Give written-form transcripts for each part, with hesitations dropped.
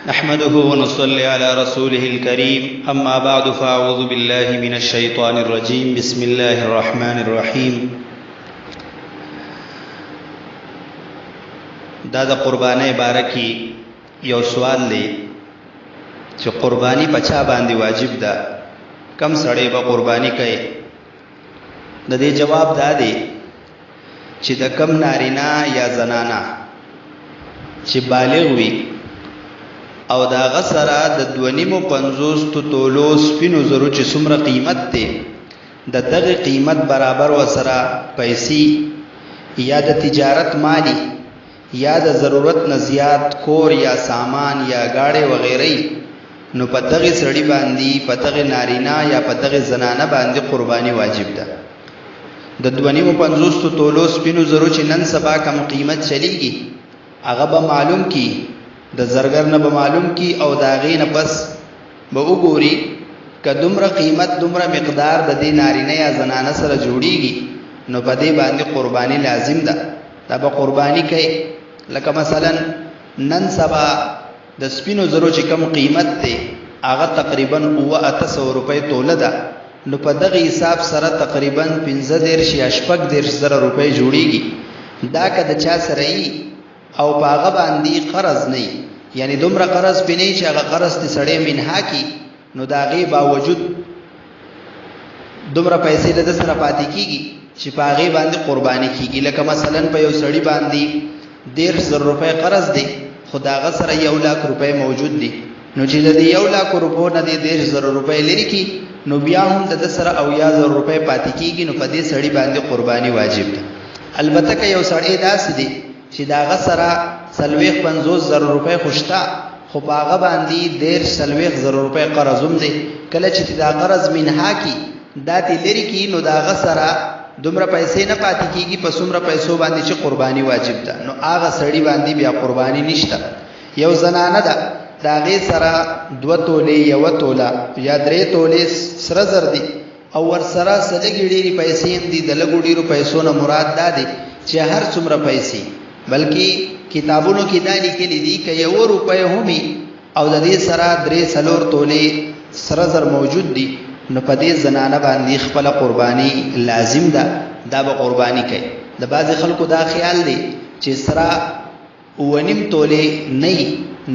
نحمده ونصلي على رسوله الكريم أما بعد فأعوذ بالله من الشيطان الرجيم بسم الله الرحمن الرحيم. دا د قربانۍ باره کې یو سوال دی چې قرباني په چا باندې واجب ده، کم سړی به قرباني کوي؟ د دې جواب دا دی چې د کم نارینه یا زنانه چې بالغ وي او دا غسره د 2.50 تولو سپینو زرو چې څومره قیمت دی د دغه قیمت برابر وسره پیسې یا د تجارت مالی یا د ضرورت نه زیات کور یا سامان یا گاڑی وغیرہ، نو په دغه سړی باندې په دغه نارینه یا په دغه زنانه باندې قرباني واجب ده. د 2.50 تولو سپینو زرو چې نن سبا کم قیمت چلیږي هغه به معلوم کی، د زرګر نه به معلوم کی او دا غي نه پس به وګوري که دومره قیمت دومره مقدار د دې نارینه یا زنانه سره جوړیږي نو په دې باندې قرباني لازم ده. دا به قرباني کوي. لکه مثلا نن سبا د سپینو زرو چې کم قیمت دی هغه تقریبا 800 روپۍ توله ده، نو په دغه حساب سره تقریبا 15 یا 16 روپۍ جوړیږي. دا که د چا سره ای او پاغه باندې قرض نه، یعنی دومره قرض پینې چې هغه قرض ته سړی منها کی، نو دا غي باوجود دومره پیسې د سره پاتې کیږي چې پاغه باندې قرباني کیږي. لکه مثلا په یو سړی باندې 1.5 روپۍ قرض دی، خداغه سره 1 لک روپۍ موجود دي، نو چې د 1 لک روپو نه 1.5 روپۍ لري کی، نو بیا هم د سره 1,000 روپۍ پاتې کیږي، نو په دې سړی باندې قرباني واجب ده. البته که یو سړی داسې دی چې داغه سره 50,000 روپۍ خوشتا خو پاغه باندې 1.5 روپۍ قرض هم دی، کله چې دا قرض منها کی دا تی لري کی، نو داغه سره دومره پیسې نه پاتې کیږي په څومره پیسو باندې چې قرباني واجب ده، نو هغه سړی باندې بیا قرباني نشته. یو زنانه ده داغه سره 2 تولې 1 توله یا 3 تولې سره زر دي او ور سره سلګي ډېری پیسې دي، د لګو ډېرو پیسو نه مراد ده دي چې هر څومره پیسې، بلکې کتابونو کې دا لیکلي دي چې 1 روپۍ همي او د دې سره 3 تولې سره زر موجود دي، نو په دې زنانه باندې خپل قرباني لازم ده. دا به قرباني کوي. د بعض خلکو دا خیال دی چې سره 1.5 تولې نه،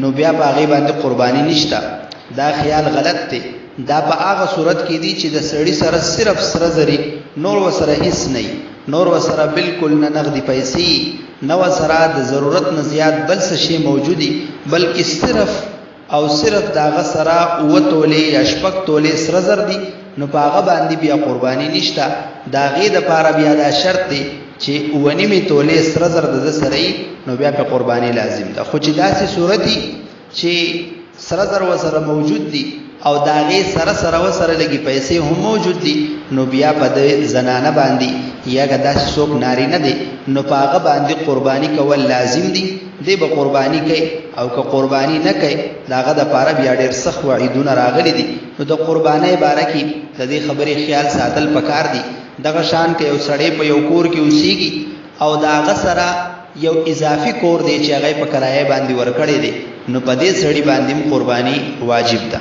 نو بیا په هغه باندې قرباني نشته. دا خیال غلط دی. دا په هغه صورت کې دی چې د سړی سره صرف سره زری، نور وسره هیڅ نه، نور وسره بالکل نه نغدي پیسې، نو سره د ضرورت نه زیات بل څه شی موجودي، بلکې صرف داغه سره 2 تولې یا 6 تولې سره زر دي، نو په هغه باندې بیا قرباني نشته. دا غي د پاره بیا دا شرط دی چې 1.5 تولې سره زر د سره نو بیا په قرباني لازم ده. خو چې داسې صورت دي چې سره زر وسره موجود دي او دا غي سره وسره لګي پیسې هم موجود دي، نو بیا په د زنانه باندې یا کدا څوک نارینه دي نو په هغه باندې قرباني کول لازم دي. دی به قرباني کوي، او که قرباني نه کوي داغه د پاره بیا ډېر سخت وعیدونه راغلي دي. نو د قربانۍ باره کې د دې خبرې خیال ساتل پکار دي. دغه شان کې یو سړی په یو کور کې اوسېږي او داغه سره یو اضافي کور دی چې هغه په کرایه باندې ورکړی دی، نو په دې سړی باندې قرباني واجب ده.